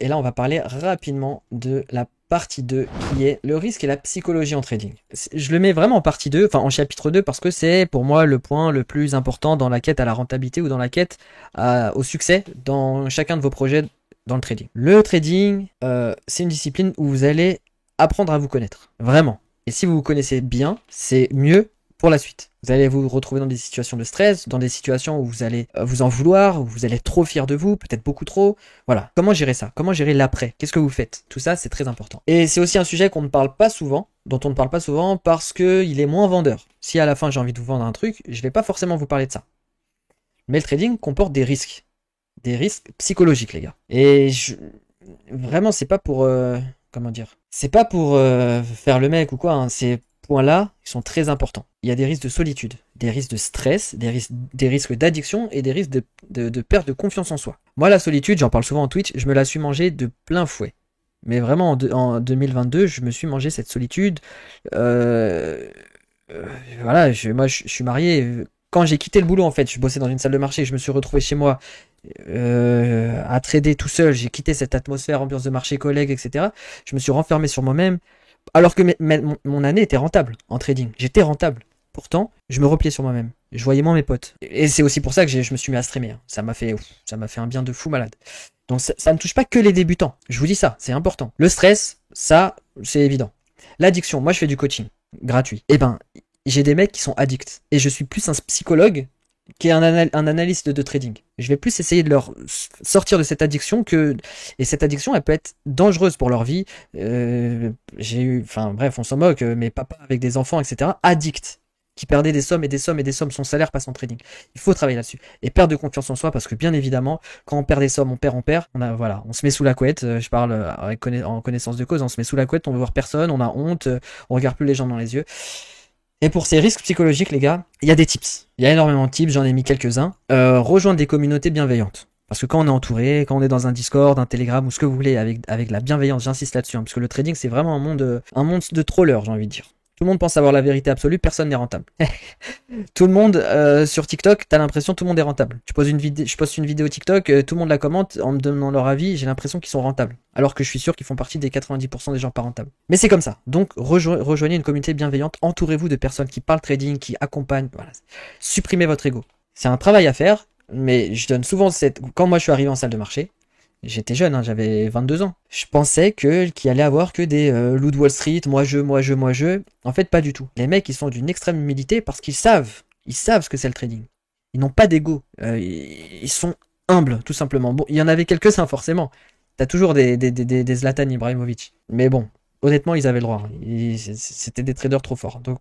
Et là, on va parler rapidement de la partie 2, qui est le risque et la psychologie en trading. Je le mets vraiment en partie 2, enfin en chapitre 2, parce que c'est pour moi le point le plus important dans la quête à la rentabilité ou dans la quête au succès dans chacun de vos projets dans le trading. Le trading, c'est une discipline où vous allez apprendre à vous connaître, vraiment. Et si vous vous connaissez bien, c'est mieux pour la suite. Vous allez vous retrouver dans des situations de stress, dans des situations où vous allez vous en vouloir, où vous allez être trop fier de vous, peut-être beaucoup trop. Voilà. Comment gérer ça? Comment gérer l'après? Qu'est-ce que vous faites? Tout ça, c'est très important. Et c'est aussi un sujet qu'on ne parle pas souvent, dont on ne parle pas souvent parce qu'il est moins vendeur. Si à la fin j'ai envie de vous vendre un truc, je vais pas forcément vous parler de ça. Mais le trading comporte des risques. Des risques psychologiques, les gars. Et vraiment, c'est pas pour... comment dire? C'est pas pour faire le mec ou quoi, hein. Ces points-là, ils sont très importants. Il y a des risques de solitude, des risques de stress, des risques d'addiction et des risques de perte de confiance en soi. Moi, la solitude, j'en parle souvent en Twitch, je me la suis mangée de plein fouet. Mais vraiment, en 2022, je me suis mangé cette solitude. Euh, voilà, moi, je suis marié. Quand j'ai quitté le boulot, en fait, je bossais dans une salle de marché, je me suis retrouvé chez moi à trader tout seul. J'ai quitté cette atmosphère, ambiance de marché, collègues, etc. Je me suis renfermé sur moi-même, alors que mon année était rentable en trading. J'étais rentable. Pourtant, je me repliais sur moi-même. Je voyais moins mes potes. Et c'est aussi pour ça que je me suis mis à streamer. Ça m'a fait un bien de fou malade. Donc ça ne touche pas que les débutants. Je vous dis ça, c'est important. Le stress, ça, c'est évident. L'addiction, moi je fais du coaching gratuit. Eh ben, j'ai des mecs qui sont addicts. Et je suis plus un psychologue qu'un un analyste de trading. Je vais plus essayer de leur sortir de cette addiction et cette addiction, elle peut être dangereuse pour leur vie. J'ai eu, enfin bref, on s'en moque, mes papas avec des enfants, etc., addicts, qui perdaient des sommes et des sommes et des sommes, son salaire passe en trading. Il faut travailler là-dessus. Et perdre de confiance en soi, parce que bien évidemment, quand on perd des sommes, on perd, voilà, on se met sous la couette, je parle en connaissance de cause, on se met sous la couette, on veut voir personne, on a honte, on regarde plus les gens dans les yeux. Et pour ces risques psychologiques, les gars, il y a des tips. Il y a énormément de tips, j'en ai mis quelques-uns. Rejoindre des communautés bienveillantes. Parce que quand on est entouré, quand on est dans un Discord, un Telegram ou ce que vous voulez, avec la bienveillance, j'insiste là-dessus, hein, parce que le trading, c'est vraiment un monde de trollers, j'ai envie de dire. Tout le monde pense avoir la vérité absolue, personne n'est rentable. Tout le monde sur TikTok, t'as l'impression que tout le monde est rentable. Je poste une vidéo TikTok, tout le monde la commente en me donnant leur avis, j'ai l'impression qu'ils sont rentables. Alors que je suis sûr qu'ils font partie des 90% des gens pas rentables. Mais c'est comme ça. Donc rejoignez une communauté bienveillante, entourez-vous de personnes qui parlent trading, qui accompagnent, voilà. Supprimez votre ego. C'est un travail à faire, mais je donne souvent quand moi je suis arrivé en salle de marché, j'étais jeune, hein, j'avais 22 ans. Je pensais qu'il allait avoir que des loups de Wall Street, moi je. En fait, pas du tout. Les mecs, ils sont d'une extrême humilité parce qu'ils savent ce que c'est le trading. Ils n'ont pas d'ego. Ils sont humbles, tout simplement. Bon, il y en avait quelques-uns, forcément. T'as toujours des Zlatan Ibrahimovic. Mais bon, honnêtement, ils avaient le droit. C'était des traders trop forts. Donc,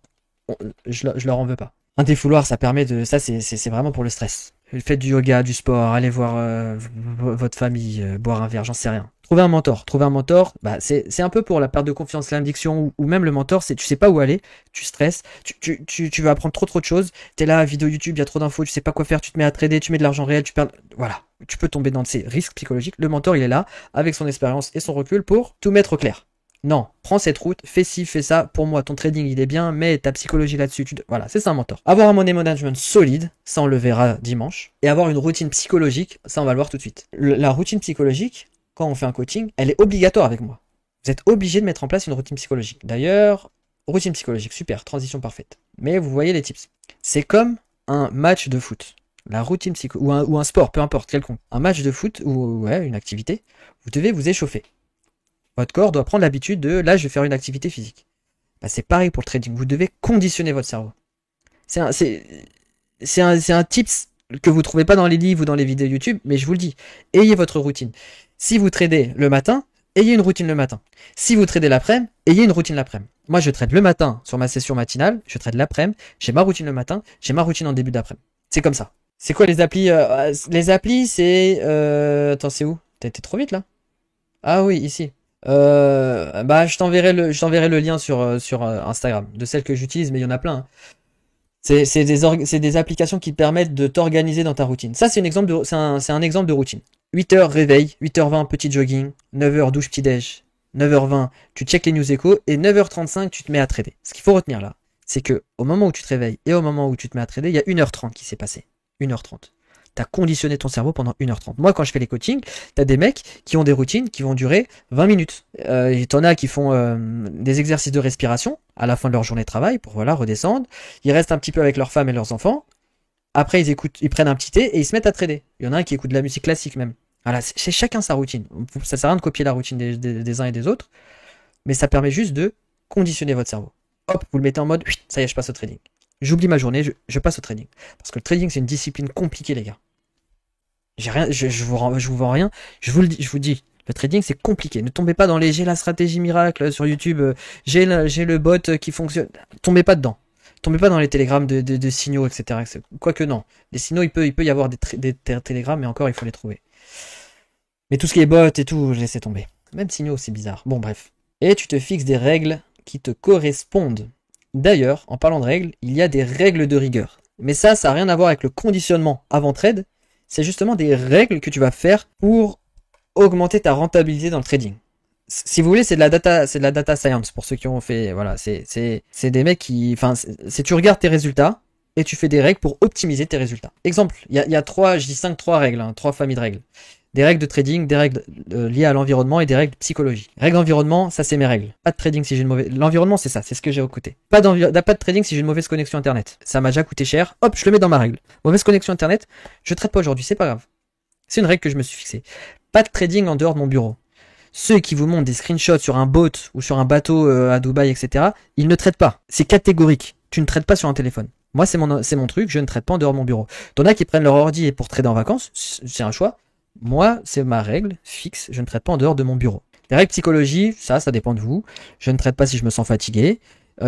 je leur en veux pas. Un défouloir, ça permet de... Ça, c'est vraiment pour le stress. Faites du yoga, du sport, allez voir votre famille, boire un verre, j'en sais rien. Trouver un mentor, bah c'est un peu pour la perte de confiance, l'addiction ou même le mentor, c'est tu sais pas où aller, tu stresses, tu vas apprendre trop de choses, t'es là, vidéo YouTube, il y a trop d'infos, tu sais pas quoi faire, tu te mets à trader, tu mets de l'argent réel, tu perds... Voilà, tu peux tomber dans ces risques psychologiques. Le mentor, il est là, avec son expérience et son recul pour tout mettre au clair. Non, prends cette route, fais ci, fais ça. Pour moi, ton trading, il est bien, mais ta psychologie là-dessus, voilà, c'est ça un mentor. Avoir un money management solide, ça on le verra dimanche. Et avoir une routine psychologique, ça on va le voir tout de suite. La routine psychologique, quand on fait un coaching, elle est obligatoire avec moi. Vous êtes obligé de mettre en place une routine psychologique. D'ailleurs, routine psychologique, super, transition parfaite. Mais vous voyez les tips. C'est comme un match de foot. La routine psycho, ou un sport, peu importe, quelconque. Un match de foot, ou ouais, une activité, vous devez vous échauffer. Votre corps doit prendre l'habitude de, là, je vais faire une activité physique. Bah, c'est pareil pour le trading. Vous devez conditionner votre cerveau. C'est un tips que vous trouvez pas dans les livres ou dans les vidéos YouTube, mais je vous le dis. Ayez votre routine. Si vous tradez le matin, ayez une routine le matin. Si vous tradez l'après-midi, ayez une routine l'après-midi. Moi, je trade le matin sur ma session matinale, je trade l'après-midi, j'ai ma routine le matin, j'ai ma routine en début d'après-midi. C'est comme ça. C'est quoi les applis Les applis, c'est... Attends, c'est où? T'as été trop vite, là? Ah oui, ici. Bah, je t'enverrai le lien sur Instagram de celles que j'utilise, mais il y en a plein, hein. C'est des applications qui permettent de t'organiser dans ta routine. Ça, c'est un exemple de routine. 8h réveil, 8h20 petit jogging, 9h douche petit déj, 9h20 tu check les news échos et 9h35 tu te mets à trader. Ce qu'il faut retenir là, c'est que au moment où tu te réveilles et au moment où tu te mets à trader, il y a 1h30 qui s'est passé. 1h30. Tu as conditionné ton cerveau pendant 1h30. Moi, quand je fais les coachings, tu as des mecs qui ont des routines qui vont durer 20 minutes. T'en as qui font des exercices de respiration à la fin de leur journée de travail pour voilà redescendre. Ils restent un petit peu avec leurs femmes et leurs enfants. Après, ils prennent un petit thé et ils se mettent à trader. Il y en a un qui écoute de la musique classique même. Voilà, c'est chacun sa routine. Ça sert à rien de copier la routine des uns et des autres, mais ça permet juste de conditionner votre cerveau. Hop, vous le mettez en mode, ça y est, je passe au trading. J'oublie ma journée, je passe au trading. Parce que le trading, c'est une discipline compliquée, les gars. J'ai rien, je vous vends rien. Je vous dis, le trading, c'est compliqué. Ne tombez pas dans les j'ai la stratégie miracle sur YouTube, j'ai le bot qui fonctionne. Tombez pas dedans. Tombez pas dans les télégrammes de signaux, etc. Quoique non. Les signaux, il peut y avoir des télégrammes, mais encore, il faut les trouver. Mais tout ce qui est bot et tout, je laissais tomber. Même signaux, c'est bizarre. Bon, bref. Et tu te fixes des règles qui te correspondent. D'ailleurs, en parlant de règles, il y a des règles de rigueur. Mais ça n'a rien à voir avec le conditionnement avant trade. C'est justement des règles que tu vas faire pour augmenter ta rentabilité dans le trading. Si vous voulez, c'est de la data science pour ceux qui ont fait, voilà, c'est des mecs qui, enfin, c'est tu regardes tes résultats et tu fais des règles pour optimiser tes résultats. Exemple, il y a trois, je dis 3 règles, 3 familles de règles. Des règles de trading, des règles liées à l'environnement et des règles psychologiques. Règles d'environnement, ça c'est mes règles. Pas de trading si j'ai une mauvaise... L'environnement c'est ça, c'est ce que j'ai au côté. Pas de trading si j'ai une mauvaise connexion internet. Ça m'a déjà coûté cher, hop, je le mets dans ma règle. Mauvaise connexion internet, je traite pas aujourd'hui, c'est pas grave. C'est une règle que je me suis fixée. Pas de trading en dehors de mon bureau. Ceux qui vous montrent des screenshots sur un boat ou sur un bateau à Dubaï, etc., ils ne traitent pas. C'est catégorique. Tu ne traites pas sur un téléphone. Moi, c'est mon truc, je ne traite pas en dehors de mon bureau. T'en as qui prennent leur ordi pour trader en vacances, c'est un choix. Moi, c'est ma règle fixe, je ne traite pas en dehors de mon bureau. Les règles psychologie, ça dépend de vous. Je ne traite pas si je me sens fatigué. Pas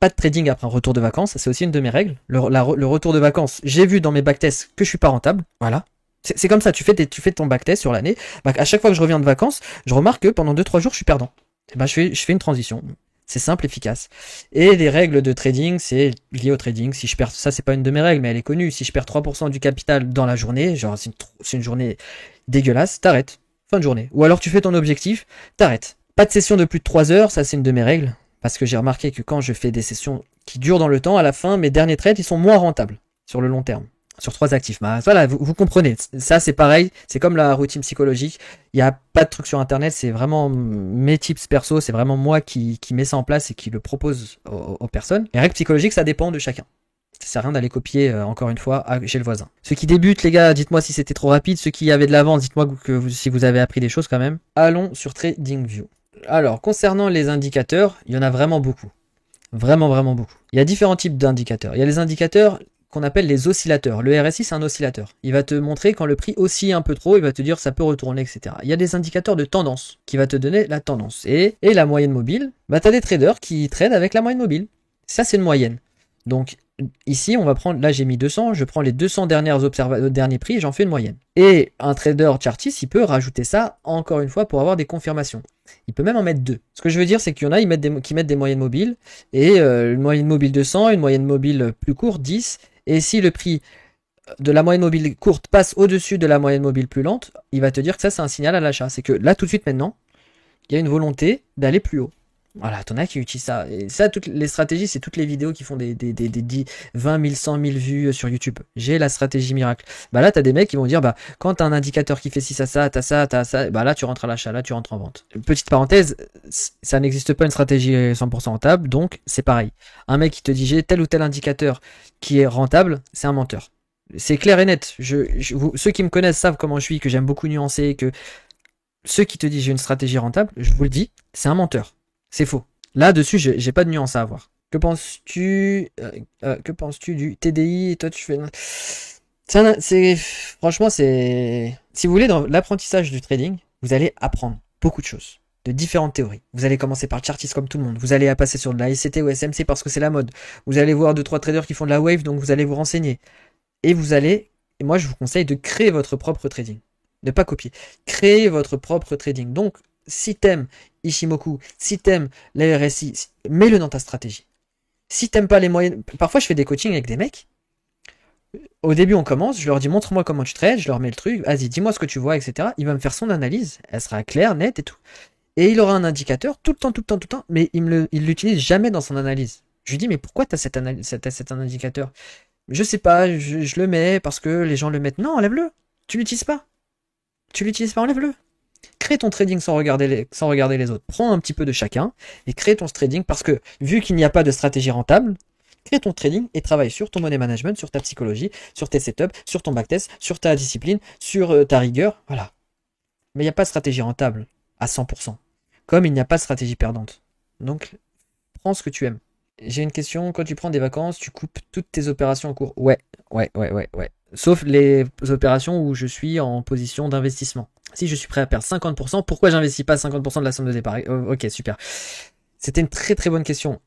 de trading après un retour de vacances, c'est aussi une de mes règles. Le retour de vacances, j'ai vu dans mes backtests que je suis pas rentable. Voilà. C'est comme ça, tu fais ton backtest sur l'année. À chaque fois que je reviens de vacances, je remarque que pendant 2-3 jours, je suis perdant. Et je fais une transition. C'est simple, efficace. Et les règles de trading, c'est lié au trading. Si je perds, ça c'est pas une de mes règles, mais elle est connue. Si je perds 3% du capital dans la journée, genre c'est une journée dégueulasse, t'arrêtes. Fin de journée. Ou alors tu fais ton objectif, t'arrêtes. Pas de session de plus de 3 heures, ça c'est une de mes règles. Parce que j'ai remarqué que quand je fais des sessions qui durent dans le temps, à la fin, mes derniers trades, ils sont moins rentables sur le long terme. Sur 3 actifs. Bah, voilà, vous comprenez. Ça, c'est pareil. C'est comme la routine psychologique. Il n'y a pas de truc sur Internet. C'est vraiment mes tips perso. C'est vraiment moi qui mets ça en place et qui le propose aux personnes. Les règles psychologiques, ça dépend de chacun. Ça sert à rien d'aller copier, encore une fois, chez le voisin. Ceux qui débutent, les gars, dites-moi si c'était trop rapide. Ceux qui avaient de l'avance, dites-moi si vous avez appris des choses quand même. Allons sur TradingView. Alors, concernant les indicateurs, il y en a vraiment beaucoup. Vraiment, vraiment beaucoup. Il y a différents types d'indicateurs. Il y a les indicateurs qu'on appelle les oscillateurs. Le RSI, c'est un oscillateur. Il va te montrer quand le prix oscille un peu trop, il va te dire ça peut retourner, etc. Il y a des indicateurs de tendance qui va te donner la tendance. Et la moyenne mobile, bah tu as des traders qui tradent avec la moyenne mobile. Ça, c'est une moyenne. Donc ici, on va prendre, là j'ai mis 200, je prends les 200 derniers prix et j'en fais une moyenne. Et un trader chartiste, il peut rajouter ça encore une fois pour avoir des confirmations. Il peut même en mettre 2. Ce que je veux dire, c'est qu'il y en a qui mettent des moyennes mobiles et une moyenne mobile de 100, une moyenne mobile plus courte, 10. Et si le prix de la moyenne mobile courte passe au-dessus de la moyenne mobile plus lente, il va te dire que ça c'est un signal à l'achat. C'est que là tout de suite maintenant, il y a une volonté d'aller plus haut. Voilà, t'en as qui utilisent ça. Et ça, toutes les stratégies, c'est toutes les vidéos qui font des 20 000, 100 000 vues sur YouTube. J'ai la stratégie miracle. Bah là, t'as des mecs qui vont dire, bah, quand t'as un indicateur qui fait ci, ça, t'as ça, bah là, tu rentres à l'achat, là, tu rentres en vente. Petite parenthèse, ça n'existe pas une stratégie 100% rentable, donc c'est pareil. Un mec qui te dit, j'ai tel ou tel indicateur qui est rentable, c'est un menteur. C'est clair et net. Ceux qui me connaissent savent comment je suis, que j'aime beaucoup nuancer, que ceux qui te disent j'ai une stratégie rentable, je vous le dis, c'est un menteur. C'est faux. Là-dessus, j'ai pas de nuance à avoir. Que penses-tu du TDI et toi tu fais... Franchement, c'est... Si vous voulez, dans l'apprentissage du trading, vous allez apprendre beaucoup de choses, de différentes théories. Vous allez commencer par le chartiste comme tout le monde. Vous allez passer sur de la SCT ou SMC parce que c'est la mode. Vous allez voir 2-3 traders qui font de la wave, donc vous allez vous renseigner. Et moi je vous conseille de créer votre propre trading. Ne pas copier. Créer votre propre trading. Donc, si t'aimes Ishimoku, si t'aimes les RSI, mets-le dans ta stratégie. Si t'aimes pas les moyennes... Parfois, je fais des coachings avec des mecs. Au début, on commence, je leur dis montre-moi comment tu trades, je leur mets le truc, vas-y, dis-moi ce que tu vois, etc. Il va me faire son analyse, elle sera claire, nette et tout. Et il aura un indicateur tout le temps, mais il l'utilise jamais dans son analyse. Je lui dis, mais pourquoi t'as cet indicateur? Je sais pas, je le mets parce que les gens le mettent. Non, enlève-le. Tu l'utilises pas. Tu l'utilises pas, enlève-le. Crée ton trading sans regarder les autres. Prends un petit peu de chacun et crée ton trading parce que vu qu'il n'y a pas de stratégie rentable, crée ton trading et travaille sur ton money management, sur ta psychologie, sur tes setups, sur ton backtest, sur ta discipline, sur ta rigueur. Voilà. Mais il n'y a pas de stratégie rentable à 100%. Comme il n'y a pas de stratégie perdante. Donc, prends ce que tu aimes. J'ai une question. Quand tu prends des vacances, tu coupes toutes tes opérations en cours? Ouais, ouais. Sauf les opérations où je suis en position d'investissement. Si je suis prêt à perdre 50%, pourquoi j'investis pas 50% de la somme de départ? Ok, super. C'était une très très bonne question.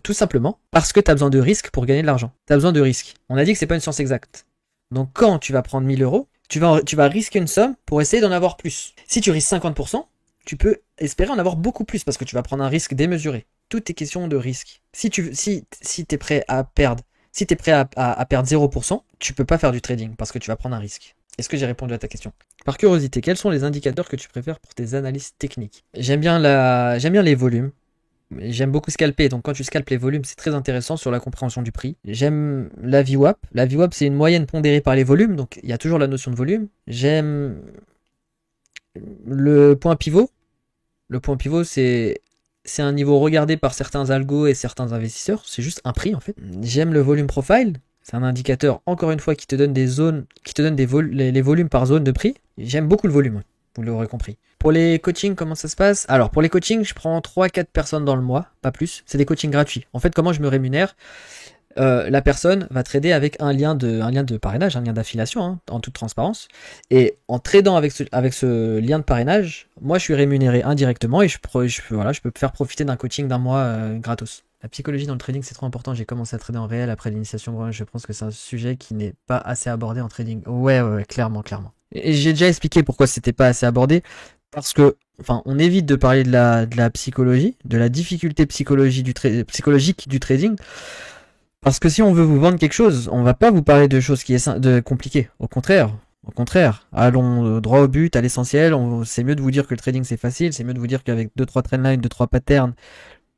Tout simplement parce que tu as besoin de risques pour gagner de l'argent. Tu as besoin de risques. On a dit que c'est pas une science exacte. Donc quand tu vas prendre 1000 euros, tu vas risquer une somme pour essayer d'en avoir plus. Si tu risques 50%, tu peux espérer en avoir beaucoup plus parce que tu vas prendre un risque démesuré. Tout est question de risque. Si t'es prêt à perdre, si t'es prêt à perdre 0%, tu peux pas faire du trading parce que tu vas prendre un risque. Est-ce que j'ai répondu à ta question? Par curiosité, quels sont les indicateurs que tu préfères pour tes analyses techniques? J'aime bien les volumes. J'aime beaucoup scalper, donc quand tu scalpes les volumes, c'est très intéressant sur la compréhension du prix. J'aime la VWAP. La VWAP, c'est une moyenne pondérée par les volumes, donc il y a toujours la notion de volume. J'aime le point pivot. Le point pivot, c'est un niveau regardé par certains algos et certains investisseurs. C'est juste un prix, en fait. J'aime le volume profile. C'est un indicateur, encore une fois, qui te donne des zones, qui te donne les volumes par zone de prix. J'aime beaucoup le volume, vous l'aurez compris. Pour les coachings, comment ça se passe? Alors, pour les coachings, je prends 3-4 personnes dans le mois, pas plus. C'est des coachings gratuits. En fait, comment je me rémunère? La personne va trader avec un lien de parrainage, un lien d'affiliation, hein, en toute transparence. Et en tradant avec ce lien de parrainage, moi, je suis rémunéré indirectement et je peux faire profiter d'un coaching d'un mois gratos. La psychologie dans le trading, c'est trop important. J'ai commencé à trader en réel après l'initiation. Je pense que c'est un sujet qui n'est pas assez abordé en trading. Ouais, clairement. Et j'ai déjà expliqué pourquoi c'était pas assez abordé. Parce que, on évite de parler de la psychologie, de la difficulté psychologique du trading. Parce que si on veut vous vendre quelque chose, on va pas vous parler de choses qui est compliquées. Au contraire, allons droit au but, à l'essentiel. C'est mieux de vous dire que le trading c'est facile. C'est mieux de vous dire qu'avec 2-3 trendlines, 2-3 patterns,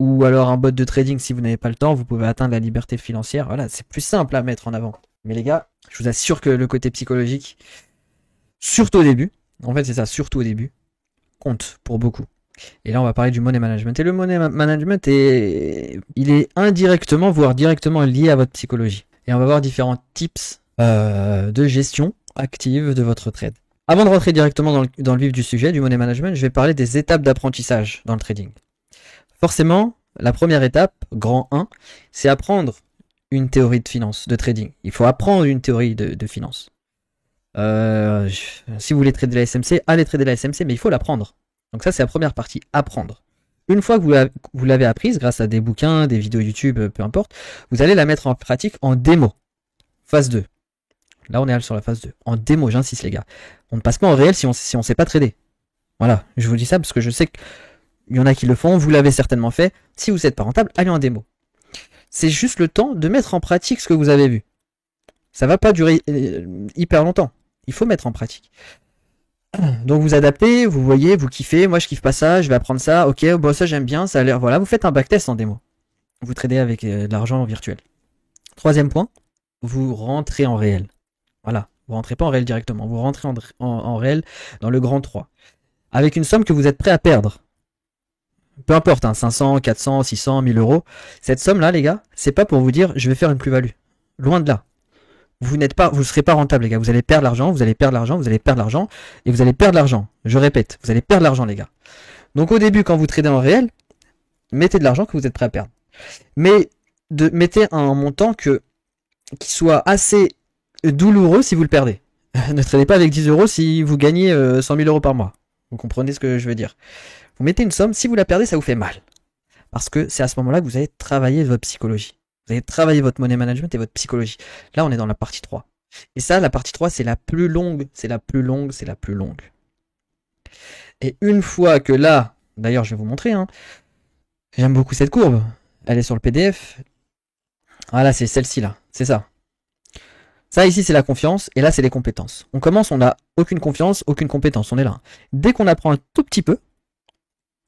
ou alors un bot de trading, si vous n'avez pas le temps, vous pouvez atteindre la liberté financière. Voilà, c'est plus simple à mettre en avant. Mais les gars, je vous assure que le côté psychologique, surtout au début, en fait c'est ça, surtout au début, compte pour beaucoup. Et là, on va parler du money management. Et le money management, il est indirectement, voire directement lié à votre psychologie. Et on va voir différents tips de gestion active de votre trade. Avant de rentrer directement dans le vif du sujet, du money management, je vais parler des étapes d'apprentissage dans le trading. Forcément, la première étape, grand 1, c'est apprendre une théorie de finance, de trading. Il faut apprendre une théorie de finance. Si vous voulez trader la SMC, allez trader la SMC, mais il faut l'apprendre. Donc ça, c'est la première partie, apprendre. Une fois que vous l'avez apprise, grâce à des bouquins, des vidéos YouTube, peu importe, vous allez la mettre en pratique en démo. Phase 2. Là, on est sur la phase 2. En démo, j'insiste les gars. On ne passe pas en réel si on sait pas trader. Voilà, je vous dis ça parce que je sais qu'il y en a qui le font, vous l'avez certainement fait. Si vous n'êtes pas rentable, allez en démo. C'est juste le temps de mettre en pratique ce que vous avez vu. Ça va pas durer hyper longtemps. Il faut mettre en pratique. Donc vous adaptez, vous voyez, vous kiffez, moi je kiffe pas ça, je vais apprendre ça, ok, bon ça j'aime bien, ça a l'air, voilà, vous faites un backtest en démo. Vous tradez avec de l'argent virtuel. Troisième point, vous rentrez en réel. Voilà, vous rentrez pas en réel directement, vous rentrez en réel dans le grand 3. Avec une somme que vous êtes prêt à perdre. Peu importe, hein, 500, 400, 600, 1000 euros. Cette somme-là, les gars, c'est pas pour vous dire je vais faire une plus-value. Loin de là. Vous serez pas rentable, les gars. Vous allez perdre l'argent, vous allez perdre l'argent, vous allez perdre l'argent, et vous allez perdre l'argent. Je répète, vous allez perdre l'argent, les gars. Donc au début, quand vous tradez en réel, mettez de l'argent que vous êtes prêt à perdre. Mais mettez un montant qui soit assez douloureux si vous le perdez. Ne tradez pas avec 10 euros si vous gagnez 100 000 euros par mois. Vous comprenez ce que je veux dire. Vous mettez une somme, si vous la perdez, ça vous fait mal. Parce que c'est à ce moment-là que vous allez travailler votre psychologie. Vous allez travailler votre money management et votre psychologie. Là, on est dans la partie 3. Et ça, la partie 3, c'est la plus longue. C'est la plus longue. Et une fois que là, d'ailleurs, je vais vous montrer, hein, j'aime beaucoup cette courbe. Elle est sur le PDF. Voilà, c'est celle-ci là. C'est ça. Ça, ici, c'est la confiance. Et là, c'est les compétences. On commence, on n'a aucune confiance, aucune compétence. On est là. Dès qu'on apprend un tout petit peu,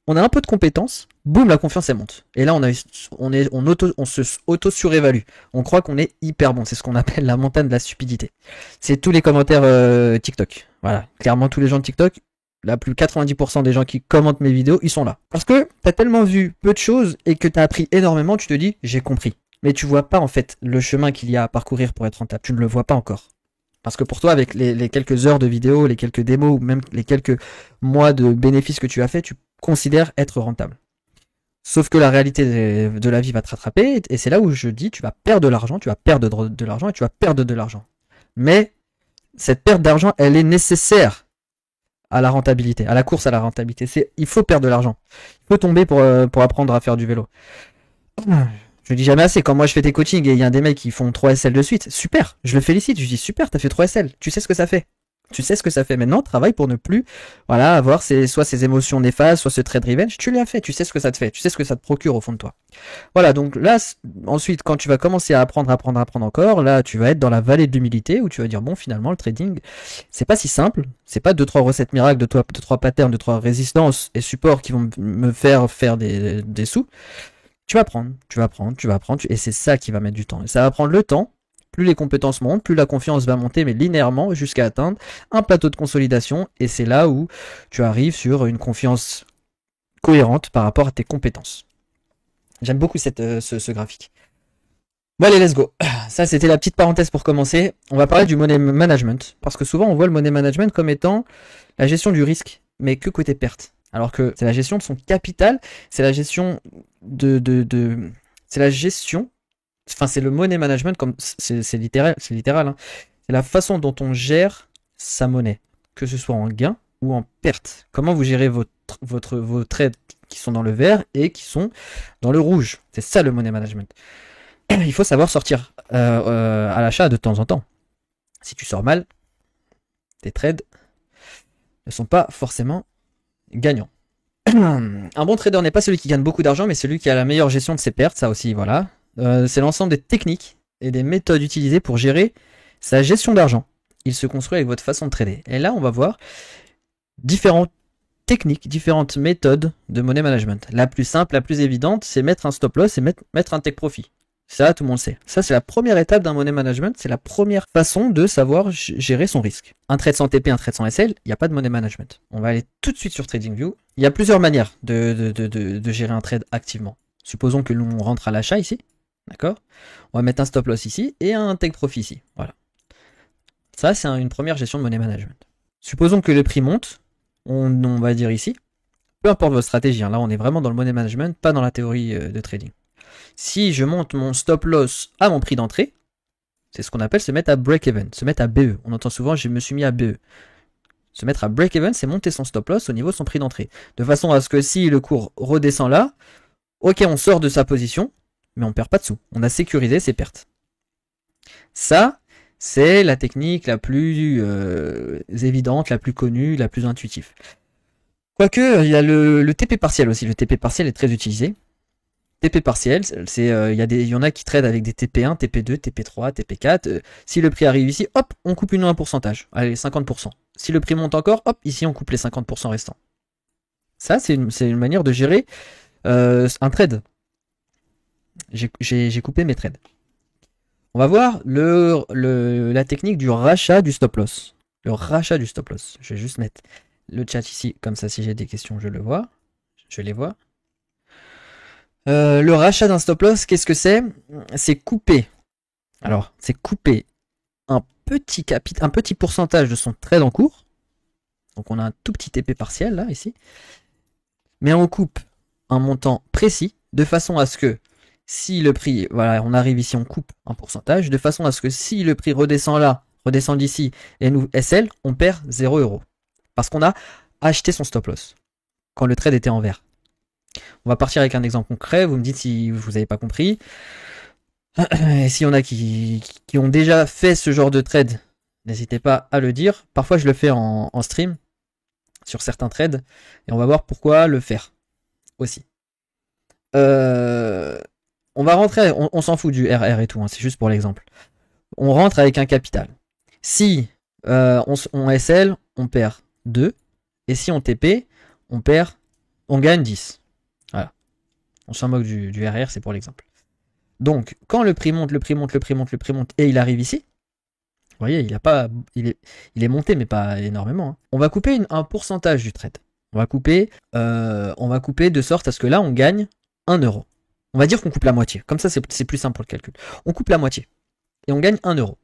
on a un peu de compétences, boum, la confiance elle monte. Et là, on se auto-surévalue. On croit qu'on est hyper bon. C'est ce qu'on appelle la montagne de la stupidité. C'est tous les commentaires TikTok. Voilà, clairement tous les gens de TikTok, la plus 90% des gens qui commentent mes vidéos, ils sont là. Parce que t'as tellement vu peu de choses et que t'as appris énormément, tu te dis, j'ai compris. Mais tu vois pas en fait le chemin qu'il y a à parcourir pour être rentable. Tu ne le vois pas encore. Parce que pour toi, avec les quelques heures de vidéo, les quelques démos, ou même les quelques mois de bénéfices que tu as fait, tu considères être rentable. Sauf que la réalité de la vie va te rattraper, et c'est là où je dis, tu vas perdre de l'argent, tu vas perdre de l'argent, et tu vas perdre de l'argent. Mais cette perte d'argent, elle est nécessaire à la rentabilité, à la course à la rentabilité. Il faut perdre de l'argent. Il faut tomber pour apprendre à faire du vélo. Je le dis jamais assez, quand moi je fais tes coachings et il y a des mecs qui font 3 SL de suite, super, je le félicite, je dis super, t'as fait 3 SL, tu sais ce que ça fait. Tu sais ce que ça fait maintenant, travaille pour ne plus avoir soit ces émotions néfastes, soit ce trade revenge, tu l'as fait, tu sais ce que ça te fait, tu sais ce que ça te procure au fond de toi. Voilà, donc là, ensuite, quand tu vas commencer à apprendre encore, là, tu vas être dans la vallée de l'humilité où tu vas dire, bon, finalement, le trading, c'est pas si simple, c'est pas 2-3 recettes miracles, 2-3 patterns, 2-3 résistances et supports qui vont me faire des sous. Tu vas apprendre, et c'est ça qui va mettre du temps. Et ça va prendre le temps. Plus les compétences montent, plus la confiance va monter, mais linéairement jusqu'à atteindre un plateau de consolidation. Et c'est là où tu arrives sur une confiance cohérente par rapport à tes compétences. J'aime beaucoup ce graphique. Bon allez, let's go. Ça, c'était la petite parenthèse pour commencer. On va parler du money management. Parce que souvent, on voit le money management comme étant la gestion du risque, mais que côté perte. Alors que c'est la gestion de son capital, c'est la gestion c'est la gestion, enfin c'est le money management, comme c'est littéral, hein. C'est la façon dont on gère sa monnaie, que ce soit en gain ou en perte. Comment vous gérez vos trades qui sont dans le vert et qui sont dans le rouge. C'est ça le money management. Il faut savoir sortir à l'achat de temps en temps. Si tu sors mal, tes trades ne sont pas forcément gagnant. Un bon trader n'est pas celui qui gagne beaucoup d'argent, mais celui qui a la meilleure gestion de ses pertes, ça aussi, voilà. C'est l'ensemble des techniques et des méthodes utilisées pour gérer sa gestion d'argent. Il se construit avec votre façon de trader. Et là, on va voir différentes techniques, différentes méthodes de money management. La plus simple, la plus évidente, c'est mettre un stop loss et mettre un take profit. Ça, tout le monde sait. Ça, c'est la première étape d'un money management. C'est la première façon de savoir gérer son risque. Un trade sans TP, un trade sans SL, il n'y a pas de money management. On va aller tout de suite sur TradingView. Il y a plusieurs manières de gérer un trade activement. Supposons que l'on rentre à l'achat ici. D'accord? On va mettre un stop loss ici et un take profit ici. Voilà. Ça, c'est une première gestion de money management. Supposons que le prix monte. On va dire ici. Peu importe votre stratégie. Hein, là, on est vraiment dans le money management, pas dans la théorie de trading. Si je monte mon stop loss à mon prix d'entrée, c'est ce qu'on appelle se mettre à break-even, se mettre à BE. On entend souvent, je me suis mis à BE. Se mettre à break-even, c'est monter son stop loss au niveau de son prix d'entrée. De façon à ce que si le cours redescend là, ok, on sort de sa position, mais on ne perd pas de sous. On a sécurisé ses pertes. Ça, c'est la technique la plus évidente, la plus connue, la plus intuitive. Quoique, il y a le TP partiel aussi. Le TP partiel est très utilisé. TP partiel, il y en a qui tradent avec des TP1, TP2, TP3, TP4. Si le prix arrive ici, hop, on coupe un pourcentage. Allez, 50%. Si le prix monte encore, hop, ici on coupe les 50% restants. Ça, c'est une manière de gérer un trade. J'ai coupé mes trades. On va voir la technique du rachat du stop loss. Le rachat du stop loss. Je vais juste mettre le chat ici, comme ça si j'ai des questions, je les vois. Le rachat d'un stop loss, qu'est-ce que c'est? C'est couper. Alors, c'est couper un petit pourcentage de son trade en cours. Donc on a un tout petit TP partiel là, ici. Mais on coupe un montant précis, de façon à ce que si le prix, voilà, on arrive ici, on coupe un pourcentage, de façon à ce que si le prix redescend là, redescend d'ici, et nous SL, on perd 0 €. Parce qu'on a acheté son stop loss, quand le trade était en vert. On va partir avec un exemple concret, vous me dites si vous n'avez pas compris. Et s'il y en a qui ont déjà fait ce genre de trade, n'hésitez pas à le dire. Parfois je le fais en stream, sur certains trades, et on va voir pourquoi le faire aussi. On va rentrer, on s'en fout du RR et tout, hein, c'est juste pour l'exemple. On rentre avec un capital. Si on SL, on perd 2, et si on TP, on perd on gagne 10. Voilà. On s'en moque du RR, c'est pour l'exemple. Donc, quand le prix monte, et il arrive ici, vous voyez, il est monté, mais pas énormément. Hein. On va couper un pourcentage du trade. On va couper de sorte à ce que là, on gagne 1 euro. On va dire qu'on coupe la moitié. Comme ça, c'est plus simple pour le calcul. On coupe la moitié. Et on gagne 1 euro.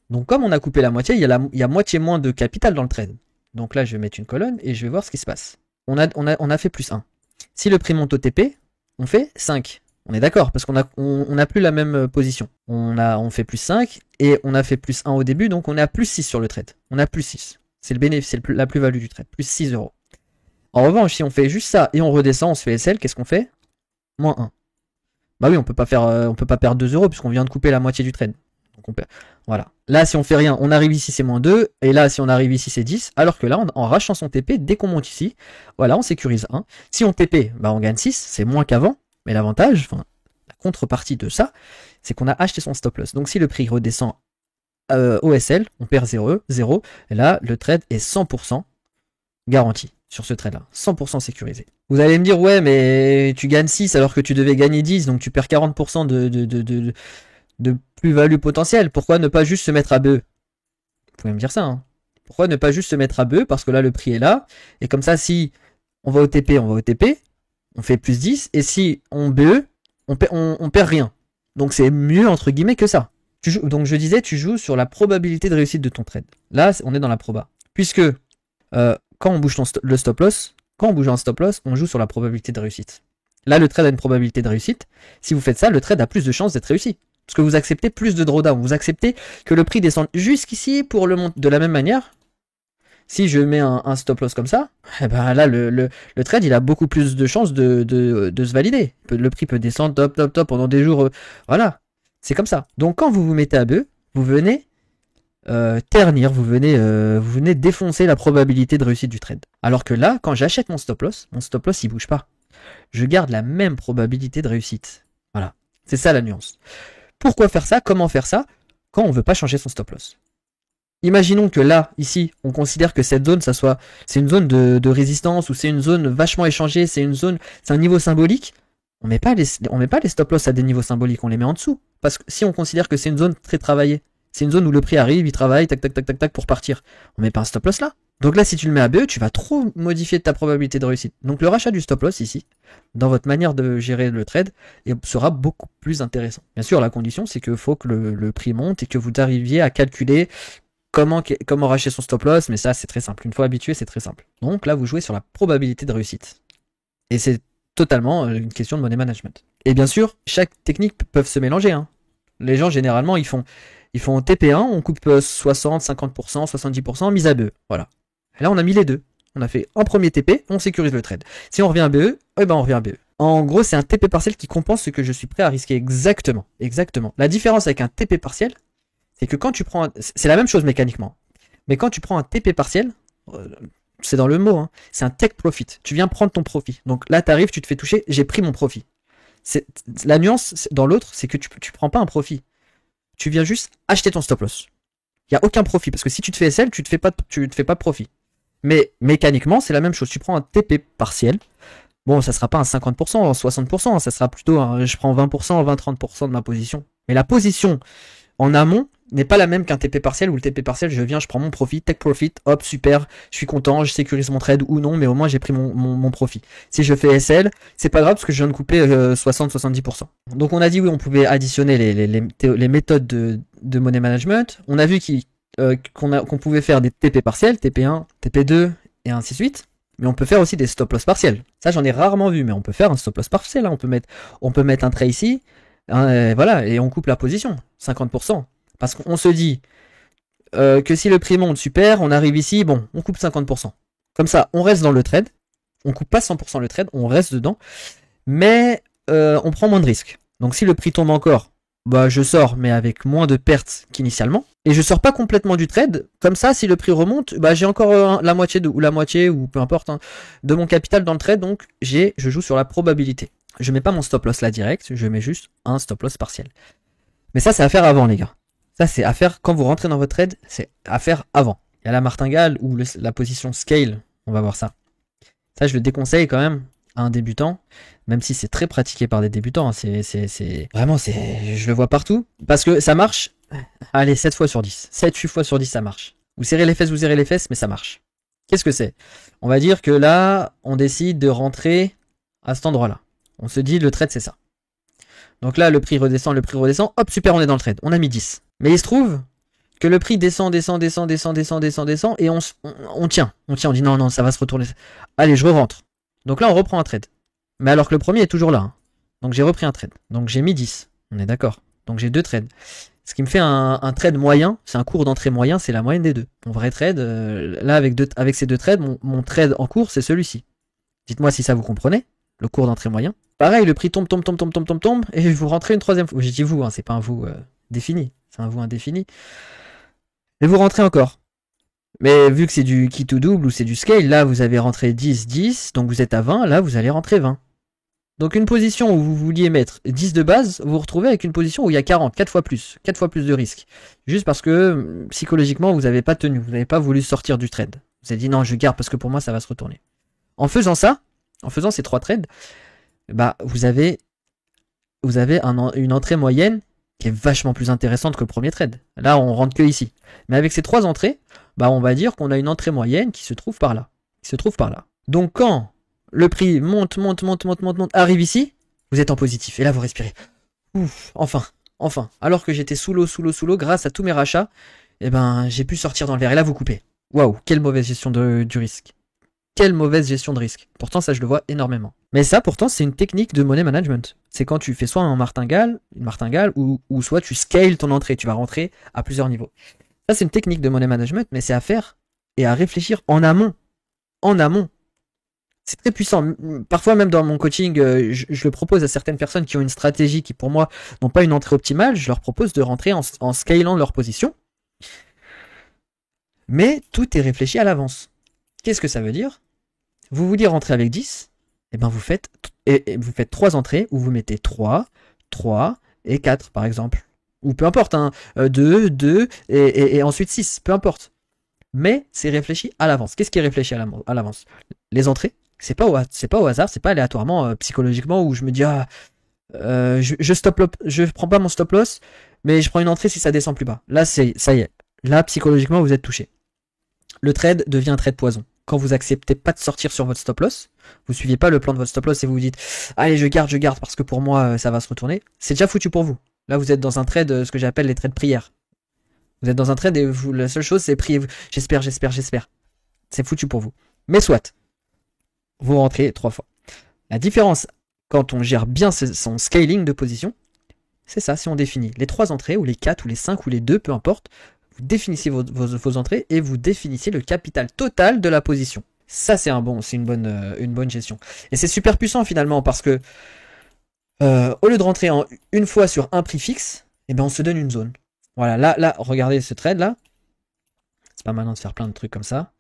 Donc, comme on a coupé la moitié, il y a moitié moins de capital dans le trade. Donc là, je vais mettre une colonne et je vais voir ce qui se passe. On a fait plus 1. Si le prix monte au TP, on fait 5. On est d'accord, parce qu'on n'a plus la même position. On fait plus 5, et on a fait plus 1 au début, donc on est à plus 6 sur le trade. On a plus 6. C'est le bénéfice, c'est la plus-value du trade. Plus 6 euros. En revanche, si on fait juste ça, et on redescend, on se fait SL, qu'est-ce qu'on fait? Moins 1. Bah oui, on peut pas perdre 2 euros, puisqu'on vient de couper la moitié du trade. Donc on perd. Voilà. Là, si on fait rien, on arrive ici, c'est moins 2, et là, si on arrive ici, c'est 10, alors que là, en rachant son TP, dès qu'on monte ici, voilà, on sécurise 1. Si on TP, bah on gagne 6, c'est moins qu'avant. Mais l'avantage, enfin, la contrepartie de ça, c'est qu'on a acheté son stop loss. Donc si le prix redescend au SL, on perd 0, et là, le trade est 100% garanti sur ce trade-là. 100% sécurisé. Vous allez me dire, ouais, mais tu gagnes 6 alors que tu devais gagner 10, donc tu perds 40% de plus-value potentielle. Pourquoi ne pas juste se mettre à BE? Vous pouvez me dire ça, hein. Pourquoi ne pas juste se mettre à BE? Parce que là, le prix est là, et comme ça, si on va au TP, on fait plus 10, et si on BE, on perd rien. Donc c'est mieux entre guillemets que ça. Donc je disais, tu joues sur la probabilité de réussite de ton trade. Là, on est dans la proba. Puisque quand on bouge le stop loss, quand on bouge un stop loss, on joue sur la probabilité de réussite. Là, le trade a une probabilité de réussite. Si vous faites ça, le trade a plus de chances d'être réussi. Parce que vous acceptez plus de drawdown. Vous acceptez que le prix descende jusqu'ici pour le monter de la même manière. Si je mets un stop loss comme ça, eh ben là, le trade, il a beaucoup plus de chances de se valider. Le prix peut descendre top pendant des jours. Voilà, c'est comme ça. Donc quand vous vous mettez à BE, vous venez ternir, vous venez défoncer la probabilité de réussite du trade. Alors que là, quand j'achète mon stop loss, il bouge pas. Je garde la même probabilité de réussite. Voilà, c'est ça la nuance. Pourquoi faire ça? Comment faire ça quand on veut pas changer son stop loss? Imaginons que là, ici, on considère que cette zone, c'est une zone de résistance, ou c'est une zone vachement échangée, c'est un niveau symbolique. On met pas les stop loss à des niveaux symboliques, on les met en dessous. Parce que si on considère que c'est une zone très travaillée, c'est une zone où le prix arrive, il travaille, tac, pour partir. On met pas un stop loss là. Donc là, si tu le mets à BE, tu vas trop modifier ta probabilité de réussite. Donc le rachat du stop loss ici, dans votre manière de gérer le trade, sera beaucoup plus intéressant. Bien sûr, la condition, c'est qu'il faut que le prix monte et que vous arriviez à calculer comment racheter son stop loss, mais ça c'est très simple. Une fois habitué, c'est très simple. Donc là, vous jouez sur la probabilité de réussite. Et c'est totalement une question de money management. Et bien sûr, chaque technique peut se mélanger. Hein. Les gens, généralement, ils font TP1, on coupe 60, 50%, 70%, mise à BE. Voilà. Et là, on a mis les deux. On a fait un premier TP, on sécurise le trade. Si on revient à BE, eh ben on revient à BE. En gros, c'est un TP partiel qui compense ce que je suis prêt à risquer. Exactement. La différence avec un TP partiel, c'est que quand tu prends... C'est la même chose mécaniquement. Mais quand tu prends un TP partiel, c'est dans le mot, hein, c'est un take profit. Tu viens prendre ton profit. Donc là, tu arrives, tu te fais toucher, j'ai pris mon profit. La nuance dans l'autre, c'est que tu prends pas un profit. Tu viens juste acheter ton stop loss. Il n'y a aucun profit. Parce que si tu te fais SL, tu te fais pas de profit. Mais mécaniquement, c'est la même chose. Tu prends un TP partiel. Bon, ça sera pas un 50%, un 60%. Ça sera plutôt je prends 20%, 20-30% de ma position. Mais la position en amont n'est pas la même qu'un TP partiel, où le TP partiel, je prends mon profit, take profit, hop, super, je suis content, je sécurise mon trade ou non, mais au moins j'ai pris mon profit. Si je fais SL, c'est pas grave parce que je viens de couper 60-70%. Donc on a dit oui, on pouvait additionner les méthodes de money management. On a vu qu'on pouvait faire des TP partiels, TP1, TP2 et ainsi de suite. Mais on peut faire aussi des stop loss partiels. Ça, j'en ai rarement vu, mais on peut faire un stop loss partiel. Hein. On peut mettre un trait ici, voilà, et on coupe la position, 50%. Parce qu'on se dit que si le prix monte, super, on arrive ici, bon, on coupe 50%. Comme ça, on reste dans le trade, on coupe pas 100% le trade, on reste dedans, mais on prend moins de risques. Donc si le prix tombe encore, bah je sors, mais avec moins de pertes qu'initialement. Et je sors pas complètement du trade, comme ça, si le prix remonte, bah j'ai encore la moitié, ou peu importe, hein, de mon capital dans le trade, donc je joue sur la probabilité. Je mets pas mon stop loss là direct, je mets juste un stop loss partiel. Mais ça, c'est à faire avant, les gars. Ça, c'est à faire quand vous rentrez dans votre trade, c'est à faire avant. Il y a la martingale ou la position scale, on va voir ça. Ça, je le déconseille quand même. à un débutant, même si c'est très pratiqué par des débutants, hein, vraiment, je le vois partout, parce que ça marche, allez, 7 fois sur 10, 7-8 fois sur 10 ça marche. Vous serrez les fesses, mais ça marche. Qu'est-ce que c'est? On va dire que là, on décide de rentrer à cet endroit-là. On se dit, le trade, c'est ça. Donc là, le prix redescend, hop, super, on est dans le trade, on a mis 10. Mais il se trouve que le prix descend, et on tient, on dit non, ça va se retourner. Allez, je re-rentre. Donc là, on reprend un trade. Mais alors que le premier est toujours là. Hein. Donc j'ai repris un trade. Donc j'ai mis 10. On est d'accord. Donc j'ai 2 trades. Ce qui me fait un trade moyen, c'est un cours d'entrée moyen, c'est la moyenne des deux. Mon vrai trade, là avec ces 2 trades, mon trade en cours, c'est celui-ci. Dites-moi si ça vous comprenez, le cours d'entrée moyen. Pareil, le prix tombe, et vous rentrez une troisième fois. J'ai dit vous, hein, c'est pas un vous défini, c'est un vous indéfini. Et vous rentrez encore. Mais vu que c'est du key to double ou c'est du scale, là vous avez rentré 10, 10, donc vous êtes à 20, là vous allez rentrer 20. Donc une position où vous vouliez mettre 10 de base, vous vous retrouvez avec une position où il y a 40, 4 fois plus de risque. Juste parce que psychologiquement vous n'avez pas tenu, vous n'avez pas voulu sortir du trade. Vous avez dit non, je garde parce que pour moi ça va se retourner. En faisant ça, en faisant ces 3 trades, bah vous avez une entrée moyenne qui est vachement plus intéressante que le premier trade. Là, on rentre que ici. Mais avec ces 3 entrées, bah on va dire qu'on a une entrée moyenne qui se trouve par là. Donc quand le prix monte, arrive ici, vous êtes en positif. Et là, vous respirez. Ouf, enfin. Alors que j'étais sous l'eau, grâce à tous mes rachats, eh ben, j'ai pu sortir dans le vert. Et là, vous coupez. Waouh, quelle mauvaise gestion du risque. Quelle mauvaise gestion de risque. Pourtant, ça, je le vois énormément. Mais ça, pourtant, c'est une technique de money management. C'est quand tu fais soit une martingale, ou soit tu scales ton entrée. Tu vas rentrer à plusieurs niveaux. Ça, c'est une technique de money management, mais c'est à faire et à réfléchir en amont. C'est très puissant. Parfois, même dans mon coaching, je le propose à certaines personnes qui ont une stratégie qui, pour moi, n'ont pas une entrée optimale. Je leur propose de rentrer en scalant leur position. Mais tout est réfléchi à l'avance. Qu'est-ce que ça veut dire? Vous vouliez rentrer avec 10, et ben vous faites 3 entrées où vous mettez 3 et 4 par exemple. Ou peu importe, hein, 2 et ensuite 6, peu importe. Mais c'est réfléchi à l'avance. Qu'est-ce qui est réfléchi à l'avance? Les entrées, c'est pas au hasard, c'est pas aléatoirement, psychologiquement, où je me dis, je prends pas mon stop loss, mais je prends une entrée si ça descend plus bas. Là, ça y est. Là, psychologiquement, vous êtes touché. Le trade devient un trade poison. Quand vous acceptez pas de sortir sur votre stop loss, vous suivez pas le plan de votre stop loss et vous vous dites allez je garde parce que pour moi ça va se retourner, c'est déjà foutu pour vous. Là vous êtes dans un trade, ce que j'appelle les trades prières. Vous êtes dans un trade et la seule chose c'est prier. J'espère. C'est foutu pour vous. Mais soit, vous rentrez 3 fois. La différence quand on gère bien son scaling de position, c'est ça, si on définit les 3 entrées ou les 4 ou les 5 ou les 2, peu importe. Vous définissez vos entrées et vous définissez le capital total de la position. Ça, c'est une bonne gestion. Et c'est super puissant finalement parce que au lieu de rentrer une fois sur un prix fixe, eh ben on se donne une zone. Voilà, là, regardez ce trade là. C'est pas malin de faire plein de trucs comme ça.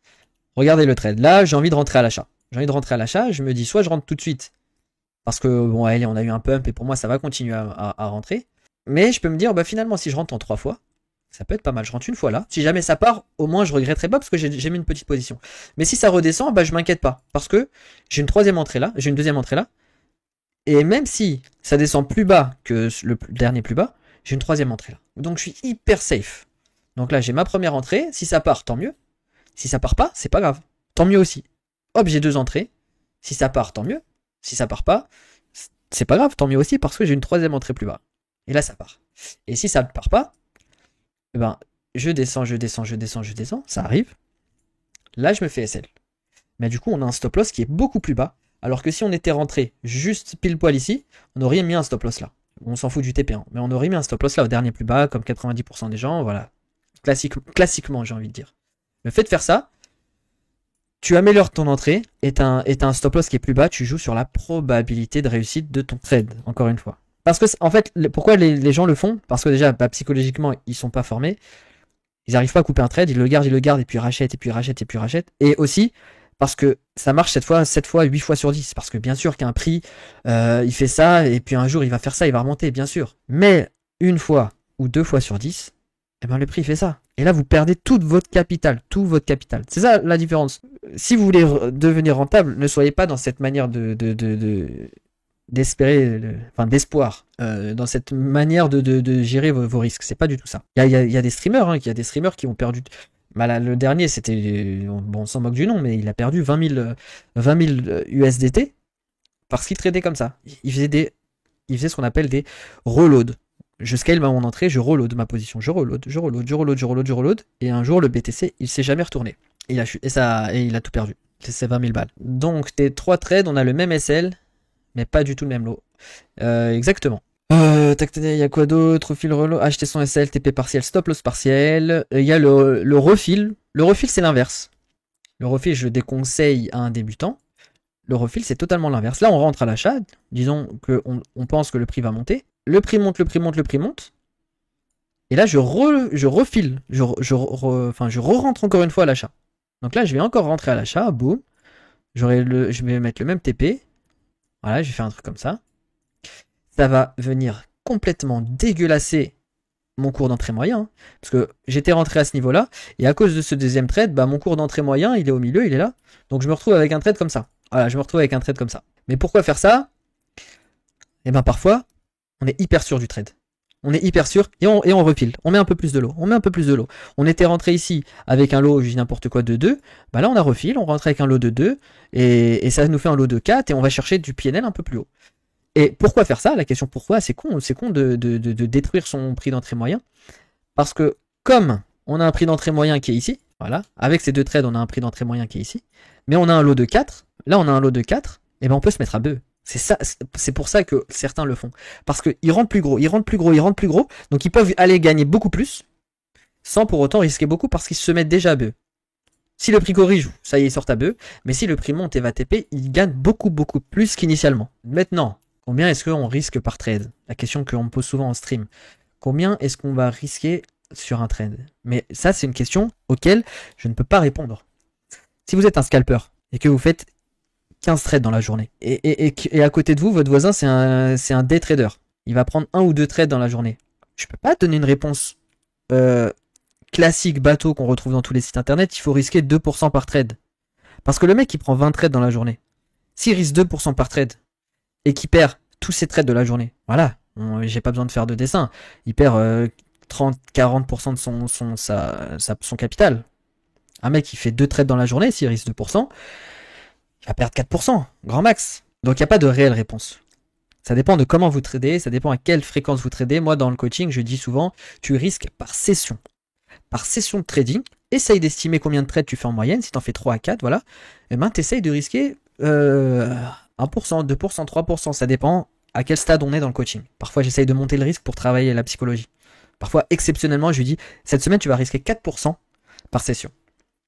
Regardez le trade. Là, j'ai envie de rentrer à l'achat. Je me dis soit je rentre tout de suite parce que bon, allez, on a eu un pump et pour moi ça va continuer à rentrer. Mais je peux me dire, bah finalement, si je rentre en 3 fois, ça peut être pas mal. Je rentre une fois là. Si jamais ça part, au moins je regretterai pas parce que j'ai mis une petite position. Mais si ça redescend, bah je m'inquiète pas. Parce que j'ai une deuxième entrée là. Et même si ça descend plus bas que le dernier plus bas, j'ai une troisième entrée là. Donc je suis hyper safe. Donc là j'ai ma première entrée. Si ça part, tant mieux. Si ça part pas, c'est pas grave. Tant mieux aussi. Hop, j'ai 2 entrées. Si ça part, tant mieux. Si ça part pas, c'est pas grave. Tant mieux aussi parce que j'ai une troisième entrée plus bas. Et là ça part. Et si ça ne part pas, eh ben, je descends, ça arrive. Là, je me fais SL. Mais du coup, on a un stop loss qui est beaucoup plus bas. Alors que si on était rentré juste pile poil ici, on aurait mis un stop loss là. On s'en fout du TP1. Mais on aurait mis un stop loss là au dernier plus bas, comme 90% des gens. Voilà. Classiquement, j'ai envie de dire. Le fait de faire ça, tu améliores ton entrée et t'as un stop loss qui est plus bas. Tu joues sur la probabilité de réussite de ton trade, encore une fois. Parce que, en fait, pourquoi les gens le font? Parce que déjà, psychologiquement, ils sont pas formés. Ils n'arrivent pas à couper un trade, ils le gardent, et puis rachètent. Et aussi, parce que ça marche 7 fois, 8 fois sur 10. Parce que bien sûr qu'un prix, il fait ça, et puis un jour, il va faire ça, il va remonter, bien sûr. Mais une fois ou 2 fois sur 10, eh ben, le prix fait ça. Et là, vous perdez tout votre capital, tout votre capital. C'est ça la différence. Si vous voulez devenir rentable, ne soyez pas dans cette manière d'espérer, enfin d'espoir, dans cette manière de gérer vos risques. C'est pas du tout ça. Il y a des streamers, hein, qui ont perdu. Bah là, le dernier, c'était, bon, on s'en moque du nom, mais il a perdu 20 000 USDT parce qu'il tradait comme ça. Il faisait ce qu'on appelle des reloads. Je scale mon entrée, je reload ma position, je reload, et un jour le BTC, il s'est jamais retourné. Il a tout perdu. C'est 20 000 balles. Donc tes 3 trades, on a le même SL, mais pas du tout le même lot. Exactement. Il y a quoi d'autre? Refil reload, acheter son SL, TP partiel, stop loss partiel. Il y a le refil. Le refil, c'est l'inverse. Le refil, je le déconseille à un débutant. Le refil, c'est totalement l'inverse. Là, on rentre à l'achat. Disons qu'on pense que le prix va monter. Le prix monte. Et là, je refile. Je re-rentre encore une fois à l'achat. Donc là, je vais encore rentrer à l'achat. Boum. Je vais mettre le même TP. Voilà, je vais faire un truc comme ça. Ça va venir complètement dégueulasser mon cours d'entrée moyen. Hein, parce que j'étais rentré à ce niveau-là. Et à cause de ce deuxième trade, bah, mon cours d'entrée moyen, il est au milieu, il est là. Donc je me retrouve avec un trade comme ça. Voilà, je me retrouve avec un trade comme ça. Mais pourquoi faire ça? Eh ben parfois, on est hyper sûr du trade. On est hyper sûr et on repile. On met un peu plus de lot. On était rentré ici avec un lot, je dis n'importe quoi, de 2. Bah là, on a refile, on rentre avec un lot de 2 et ça nous fait un lot de 4 et on va chercher du PNL un peu plus haut. Et pourquoi faire ça? La question pourquoi, c'est con de détruire son prix d'entrée moyen. Parce que comme on a un prix d'entrée moyen qui est ici, voilà, avec ces deux trades, on a un prix d'entrée moyen qui est ici, mais on a un lot de 4, là on a un lot de 4, et ben on peut se mettre à bœuf. C'est pour ça que certains le font. Parce qu'ils rentrent plus gros, donc ils peuvent aller gagner beaucoup plus, sans pour autant risquer beaucoup parce qu'ils se mettent déjà à bœuf. Si le prix corrige, ça y est, ils sortent à bœuf, mais si le prix monte et va TP, ils gagnent beaucoup plus qu'initialement. Maintenant, combien est-ce qu'on risque par trade? La question qu'on me pose souvent en stream. Combien est-ce qu'on va risquer sur un trade? Mais ça, c'est une question auquel je ne peux pas répondre. Si vous êtes un scalper et que vous faites 15 trades dans la journée, et à côté de vous, votre voisin, c'est un day trader. Il va prendre 1 ou 2 trades dans la journée. Je peux pas donner une réponse classique bateau qu'on retrouve dans tous les sites internet. Il faut risquer 2% par trade. Parce que le mec, il prend 20 trades dans la journée. S'il risque 2% par trade et qu'il perd tous ses trades de la journée, voilà, j'ai pas besoin de faire de dessin. Il perd 30-40% de son capital. Un mec qui fait 2 trades dans la journée, s'il risque 2%, il va perdre 4%, grand max. Donc il n'y a pas de réelle réponse. Ça dépend de comment vous tradez, ça dépend à quelle fréquence vous tradez. Moi, dans le coaching, je dis souvent, tu risques par session. Par session de trading, essaye d'estimer combien de trades tu fais en moyenne. Si tu en fais 3 à 4, voilà, et ben tu essayes de risquer 1%, 2%, 3%. Ça dépend à quel stade on est dans le coaching. Parfois, j'essaye de monter le risque pour travailler la psychologie. Parfois, exceptionnellement, je lui dis, cette semaine, tu vas risquer 4% par session.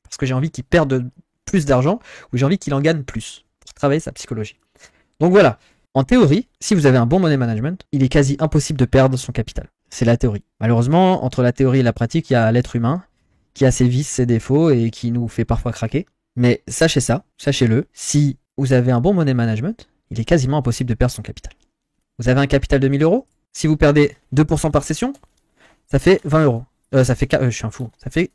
Parce que j'ai envie qu'il perde plus d'argent ou j'ai envie qu'il en gagne plus pour travailler sa psychologie. Donc voilà, en théorie, si vous avez un bon money management, il est quasi impossible de perdre son capital. C'est la théorie. Malheureusement, entre la théorie et la pratique, il y a l'être humain qui a ses vices, ses défauts et qui nous fait parfois craquer. Mais sachez ça, sachez-le, si vous avez un bon money management, il est quasiment impossible de perdre son capital. Vous avez un capital de 1000 euros, si vous perdez 2% par session, ça fait 20 euros. Ça fait, je suis un fou, ça fait,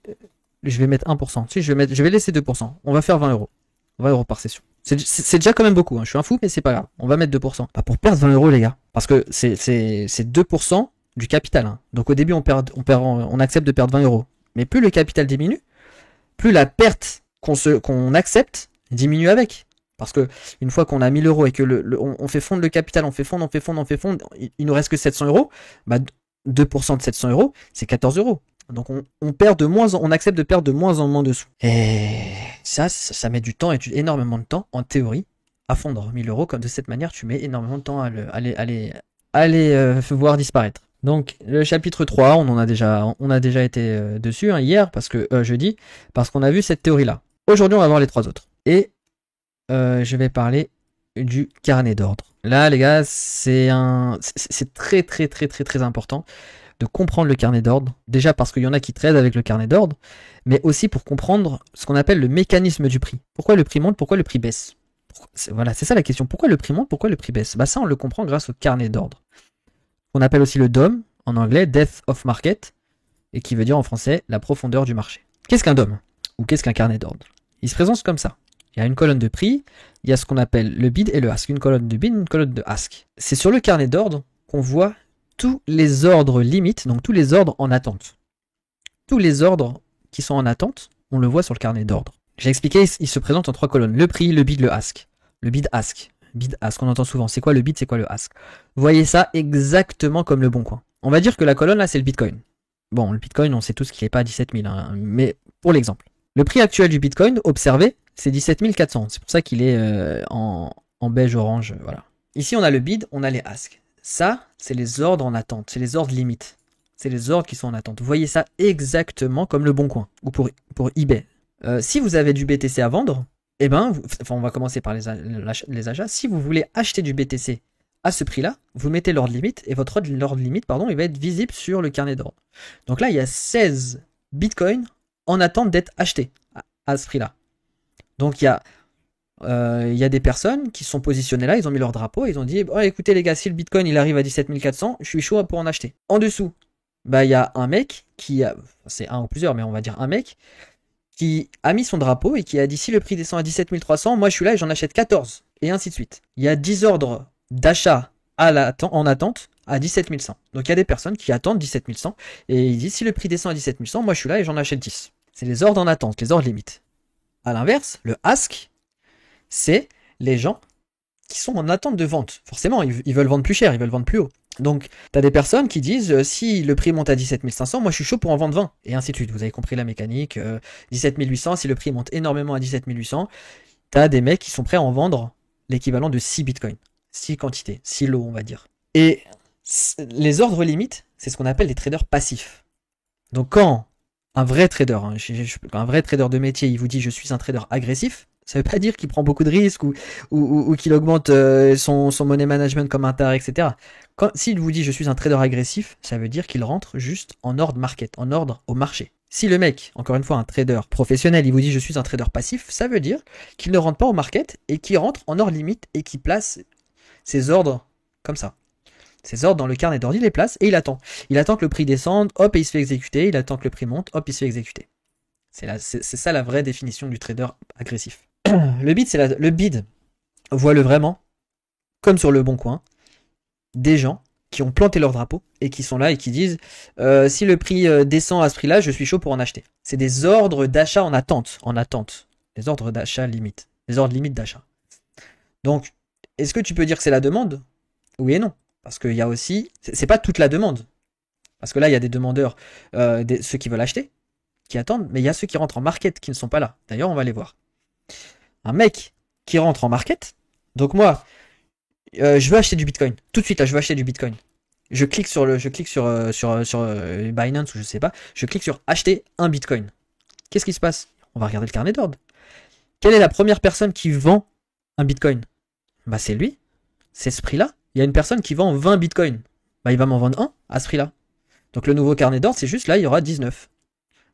je vais mettre 1%. Si, je vais laisser 2%. On va faire 20 euros. 20 euros par session. C'est déjà quand même beaucoup, hein. Je suis un fou, mais c'est pas grave. On va mettre 2%. Pas pour perdre 20 euros, les gars. Parce que c'est 2% du capital, hein. Donc au début, on accepte de perdre 20 euros. Mais plus le capital diminue, plus la perte qu'on accepte diminue avec. Parce que une fois qu'on a 1000 euros et que on fait fondre le capital, on fait fondre, il nous reste que 700 euros, bah 2% de 700 euros, c'est 14 euros. Donc on accepte de perdre de moins en moins de sous. Et ça met du temps et énormément de temps, en théorie, à fondre 1000 euros. Comme de cette manière, tu mets énormément de temps à les voir disparaître. Donc le chapitre 3, on a déjà été dessus, hein, hier, jeudi, parce qu'on a vu cette théorie-là. Aujourd'hui, on va voir les 3 autres. Et je vais parler du carnet d'ordre. Là, les gars, c'est très très très très très important de comprendre le carnet d'ordre. Déjà parce qu'il y en a qui tradent avec le carnet d'ordre, mais aussi pour comprendre ce qu'on appelle le mécanisme du prix. Pourquoi le prix monte, pourquoi le prix baisse? Voilà, c'est ça la question. Pourquoi le prix monte, pourquoi le prix baisse? Bah ça, on le comprend grâce au carnet d'ordre. On appelle aussi le DOM, en anglais, Depth of Market. et qui veut dire en français la profondeur du marché. Qu'est-ce qu'un DOM? Ou qu'est-ce qu'un carnet d'ordre? Il se présente comme ça. Il y a une colonne de prix, il y a ce qu'on appelle le bid et le ask. Une colonne de bid, une colonne de ask. C'est sur le carnet d'ordre qu'on voit tous les ordres limites, donc tous les ordres en attente. Tous les ordres qui sont en attente, on le voit sur le carnet d'ordre. J'ai expliqué, il se présente en 3 colonnes. Le prix, le bid, le ask. Le bid ask. Bid ask, on entend souvent. C'est quoi le bid, c'est quoi le ask? Vous voyez ça exactement comme le bon coin. On va dire que la colonne là, c'est le Bitcoin. Bon, le Bitcoin, on sait tous qu'il n'est pas à 17 000, hein, mais pour l'exemple. Le prix actuel du Bitcoin, observé, c'est 17 400. C'est pour ça qu'il est en beige-orange. Voilà. Ici, on a le bid, on a les ask. Ça, c'est les ordres en attente, c'est les ordres limites. C'est les ordres qui sont en attente. Vous voyez ça exactement comme le bon coin, ou pour eBay. Si vous avez du BTC à vendre, eh ben, on va commencer par les achats. Si vous voulez acheter du BTC à ce prix-là, vous mettez l'ordre limite, et votre ordre limite, il va être visible sur le carnet d'ordre. Donc là, il y a 16 bitcoins en attente d'être achetés à ce prix-là. Donc il y a des personnes qui sont positionnées là, ils ont mis leur drapeau, ils ont dit oh, écoutez les gars, si le bitcoin il arrive à 17 400, je suis chaud pour en acheter. En dessous, il y a un mec qui a, c'est un ou plusieurs, mais on va dire un mec, qui a mis son drapeau et qui a dit si le prix descend à 17 300, moi je suis là et j'en achète 14, et ainsi de suite. Il y a 10 ordres d'achat en attente à 17 100. Donc il y a des personnes qui attendent 17 100 et ils disent si le prix descend à 17 100, moi je suis là et j'en achète 10. C'est les ordres en attente, les ordres limites. A l'inverse, le ask, c'est les gens qui sont en attente de vente. Forcément, ils veulent vendre plus cher, ils veulent vendre plus haut. Donc, tu as des personnes qui disent si le prix monte à 17 500, moi je suis chaud pour en vendre 20. Et ainsi de suite. Vous avez compris la mécanique. 17 800, si le prix monte énormément à 17 800, tu as des mecs qui sont prêts à en vendre l'équivalent de 6 bitcoins. 6 quantités, 6 lots, on va dire. Et les ordres limites, c'est ce qu'on appelle des traders passifs. Donc, quand un vrai trader, un vrai trader de métier, il vous dit je suis un trader agressif, ça veut pas dire qu'il prend beaucoup de risques ou qu'il augmente son money management comme un tard, etc. S'il vous dit je suis un trader agressif, ça veut dire qu'il rentre juste en ordre market, en ordre au marché. Si le mec, encore une fois un trader professionnel, il vous dit je suis un trader passif, ça veut dire qu'il ne rentre pas au market et qu'il rentre en ordre limite et qu'il place ses ordres comme ça. Ses ordres dans le carnet d'ordre, il les place et il attend. Il attend que le prix descende, hop, et il se fait exécuter. Il attend que le prix monte, hop, il se fait exécuter. C'est ça la vraie définition du trader agressif. Le bid, voit-le vraiment, comme sur le bon coin, des gens qui ont planté leur drapeau et qui sont là et qui disent si le prix descend à ce prix-là, je suis chaud pour en acheter. C'est des ordres d'achat en attente. Des ordres d'achat limite. Des ordres limites d'achat. Donc, est-ce que tu peux dire que c'est la demande? Oui et non. Parce qu'il y a aussi, c'est pas toute la demande. Parce que là, il y a des demandeurs, ceux qui veulent acheter, qui attendent, mais il y a ceux qui rentrent en market qui ne sont pas là. D'ailleurs, on va les voir. Un mec qui rentre en market, donc moi, je veux acheter du Bitcoin. Tout de suite, là, je veux acheter du Bitcoin. Je clique sur Binance ou je sais pas. Je clique sur acheter un Bitcoin. Qu'est-ce qui se passe? On va regarder le carnet d'ordre. Quelle est la première personne qui vend un Bitcoin? C'est lui. C'est ce prix-là. Il y a une personne qui vend 20 bitcoins. Il va m'en vendre un à ce prix-là. Donc le nouveau carnet d'ordre, c'est juste là, il y aura 19.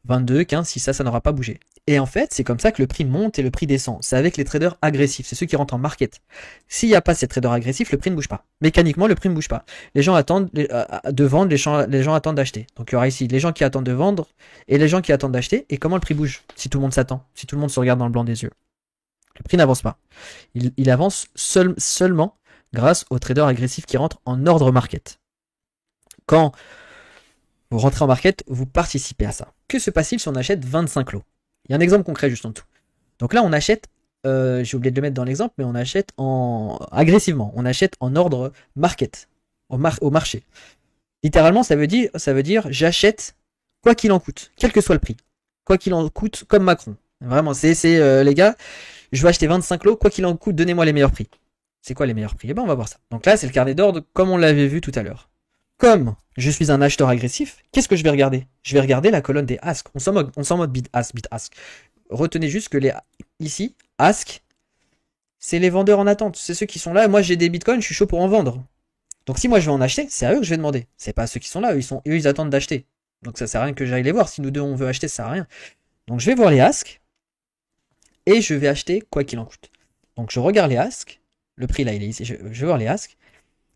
22, 15, si ça n'aura pas bougé. Et en fait, c'est comme ça que le prix monte et le prix descend. C'est avec les traders agressifs, c'est ceux qui rentrent en market. S'il n'y a pas ces traders agressifs, le prix ne bouge pas. Mécaniquement, le prix ne bouge pas. Les gens attendent de vendre, les gens attendent d'acheter. Donc il y aura ici les gens qui attendent de vendre et les gens qui attendent d'acheter. Et comment le prix bouge? Si tout le monde s'attend, si tout le monde se regarde dans le blanc des yeux. Le prix n'avance pas. Il avance seulement grâce aux traders agressifs qui rentrent en ordre market. Quand vous rentrez en market, vous participez à ça. Que se passe-t-il si on achète 25 lots? Il y a un exemple concret juste en dessous. Donc là, on achète, j'ai oublié de le mettre dans l'exemple, mais on achète agressivement. On achète en ordre market, au marché. Littéralement, ça veut dire j'achète quoi qu'il en coûte, quel que soit le prix. Quoi qu'il en coûte, comme Macron. Vraiment, c'est les gars, je veux acheter 25 lots, quoi qu'il en coûte, donnez-moi les meilleurs prix. C'est quoi les meilleurs prix? On va voir ça. Donc là, c'est le carnet d'ordre comme on l'avait vu tout à l'heure. Comme je suis un acheteur agressif, qu'est-ce que je vais regarder? Je vais regarder la colonne des ask. On s'en mode bid ask. Retenez juste que ici, ask, c'est les vendeurs en attente. C'est ceux qui sont là. Moi, j'ai des bitcoins, je suis chaud pour en vendre. Donc si moi je vais en acheter, c'est à eux que je vais demander. C'est pas à ceux qui sont là. Eux, ils attendent d'acheter. Donc ça sert à rien que j'aille les voir. Si nous deux on veut acheter, ça sert à rien. Donc je vais voir les ask et je vais acheter quoi qu'il en coûte. Donc je regarde les ask. Le prix là, il est ici. Je vais voir les ask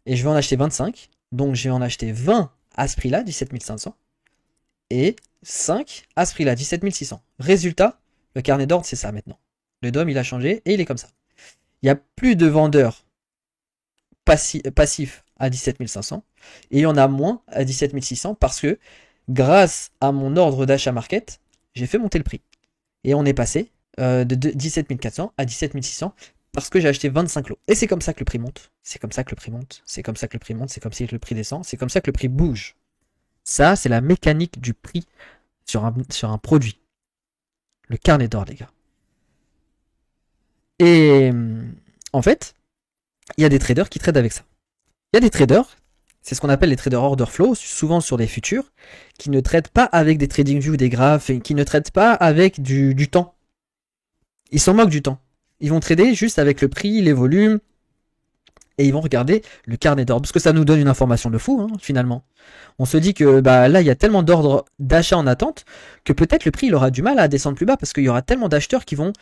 et je vais en acheter 25. Donc je vais en acheter 20 à ce prix-là, 17 500. et 5 à ce prix-là, 17 600. Résultat, le carnet d'ordre, c'est ça maintenant. Le DOM, il a changé et il est comme ça. Il n'y a plus de vendeurs passifs à 17 500 et il y en a moins à 17 600 parce que grâce à mon ordre d'achat market, j'ai fait monter le prix. Et on est passé de 17 400 à 17 600 parce que j'ai acheté 25 lots. Et c'est comme ça que le prix monte. C'est comme ça que le prix monte. C'est comme ça que le prix monte. C'est comme ça que le prix descend. C'est comme ça que le prix bouge. Ça, c'est la mécanique du prix sur un produit. Le carnet d'ordre, les gars. Et en fait, il y a des traders qui tradent avec ça. Il y a des traders, c'est ce qu'on appelle les traders order flow, souvent sur les futurs, qui ne traitent pas avec des trading views, des graphes, et qui ne traitent pas avec du temps. Ils s'en moquent du temps. Ils vont trader juste avec le prix, les volumes, et ils vont regarder le carnet d'ordre, parce que ça nous donne une information de fou, hein, finalement. On se dit que bah, là, il y a tellement d'ordres d'achat en attente que peut-être le prix il aura du mal à descendre plus bas parce qu'il y aura tellement d'acheteurs qui vont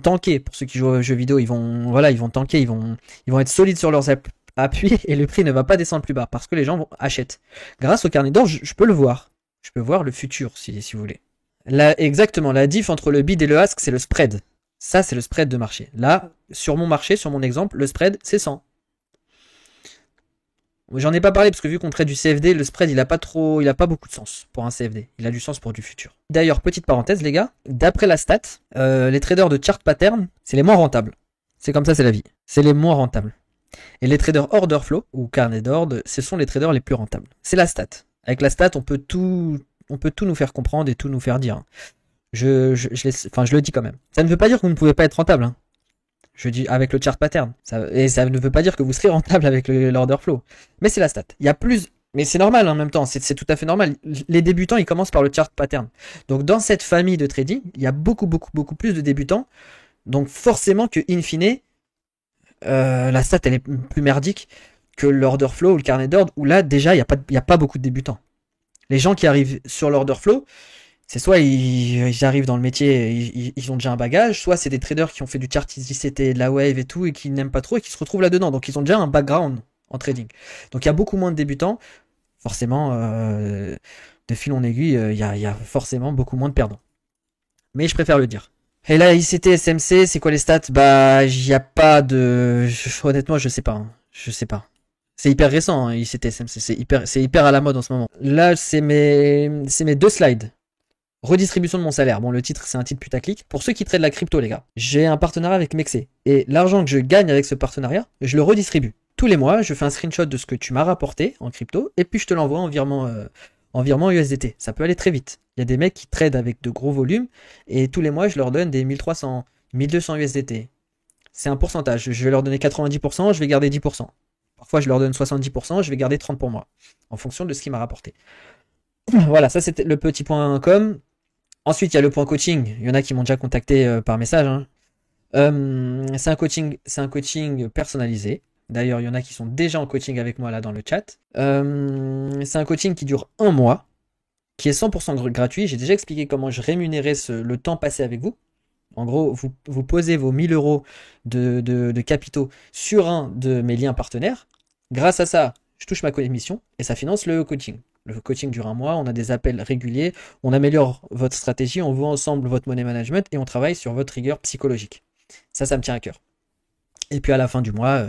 tanker. Pour ceux qui jouent aux jeux vidéo, ils vont tanker, ils vont être solides sur leurs appuis et le prix ne va pas descendre plus bas parce que les gens achètent. Grâce au carnet d'ordre, je peux le voir. Je peux voir le futur si vous voulez. Là, exactement, la diff entre le bid et le ask, c'est le spread. Ça, c'est le spread de marché. Là, sur mon marché, sur mon exemple, le spread, c'est 100. J'en ai pas parlé parce que vu qu'on traite du CFD, le spread il a pas beaucoup de sens pour un CFD. Il a du sens pour du futur. D'ailleurs, petite parenthèse les gars, d'après la stat, les traders de chart pattern, c'est les moins rentables. C'est comme ça, c'est la vie. C'est les moins rentables. Et les traders order flow ou carnet d'ordre, ce sont les traders les plus rentables. C'est la stat. Avec la stat, on peut tout nous faire comprendre et tout nous faire dire. Je le dis quand même. Ça ne veut pas dire que vous ne pouvez pas être rentable. Hein. Je dis avec le chart pattern. Et ça ne veut pas dire que vous serez rentable avec l'order flow. Mais c'est la stat. Il y a plus. Mais c'est normal en même temps. C'est tout à fait normal. Les débutants, ils commencent par le chart pattern. Donc dans cette famille de trading, il y a beaucoup plus de débutants. Donc forcément que in fine, la stat elle est plus merdique que l'order flow ou le carnet d'ordre où là déjà il y a pas beaucoup de débutants. Les gens qui arrivent sur l'order flow, c'est soit ils arrivent dans le métier, ils ont déjà un bagage, soit c'est des traders qui ont fait du chart ICT, de la wave et tout, et qui n'aiment pas trop et qui se retrouvent là-dedans. Donc ils ont déjà un background en trading. Donc il y a beaucoup moins de débutants. Forcément, de fil en aiguille, il y a forcément beaucoup moins de perdants. Mais je préfère le dire. Et là, ICT, SMC, c'est quoi les stats? Bah, il n'y a pas de... Honnêtement, je sais pas. Hein. Je sais pas. C'est hyper récent, hein, ICT, SMC. C'est hyper à la mode en ce moment. Là, c'est mes 2 slides. Redistribution de mon salaire. Bon, le titre, c'est un titre putaclic. Pour ceux qui traitent la crypto, les gars, j'ai un partenariat avec Mexé. Et l'argent que je gagne avec ce partenariat, je le redistribue. Tous les mois, je fais un screenshot de ce que tu m'as rapporté en crypto, et puis je te l'envoie en virement USDT. Ça peut aller très vite. Il y a des mecs qui tradent avec de gros volumes, et tous les mois, je leur donne des 1300, 1200 USDT. C'est un pourcentage. Je vais leur donner 90%, je vais garder 10%. Parfois, je leur donne 70%, je vais garder 30% pour moi, en fonction de ce qu'il m'a rapporté. Voilà, ça c'était le petit point com. Ensuite, il y a le point coaching. Il y en a qui m'ont déjà contacté par message. Hein. C'est un coaching personnalisé. D'ailleurs, il y en a qui sont déjà en coaching avec moi là dans le chat. C'est un coaching qui dure 1 mois, qui est 100% gratuit. J'ai déjà expliqué comment je rémunérais le temps passé avec vous. En gros, vous posez vos 1000 euros de capitaux sur un de mes liens partenaires. Grâce à ça, je touche ma commission et ça finance le coaching. Le coaching dure 1 mois, on a des appels réguliers, on améliore votre stratégie, on voit ensemble votre money management et on travaille sur votre rigueur psychologique. Ça me tient à cœur. Et puis à la fin du mois,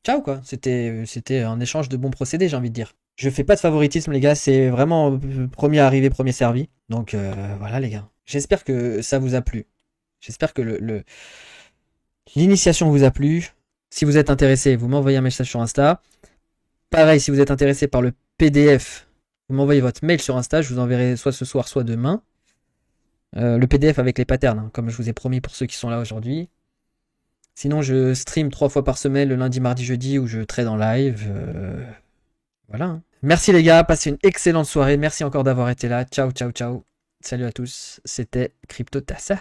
ciao quoi. C'était un échange de bons procédés, j'ai envie de dire. Je fais pas de favoritisme les gars, c'est vraiment premier arrivé, premier servi. Donc voilà les gars. J'espère que ça vous a plu. J'espère que l'initiation vous a plu. Si vous êtes intéressé, vous m'envoyez un message sur Insta. Pareil, si vous êtes intéressé par le PDF, vous m'envoyez votre mail sur Insta, je vous enverrai soit ce soir, soit demain. Le PDF avec les patterns, hein, comme je vous ai promis pour ceux qui sont là aujourd'hui. Sinon, je stream 3 fois par semaine, le lundi, mardi, jeudi, où je trade en live. Voilà. Hein. Merci les gars, passez une excellente soirée. Merci encore d'avoir été là. Ciao, ciao, ciao. Salut à tous. C'était CryptoTassa.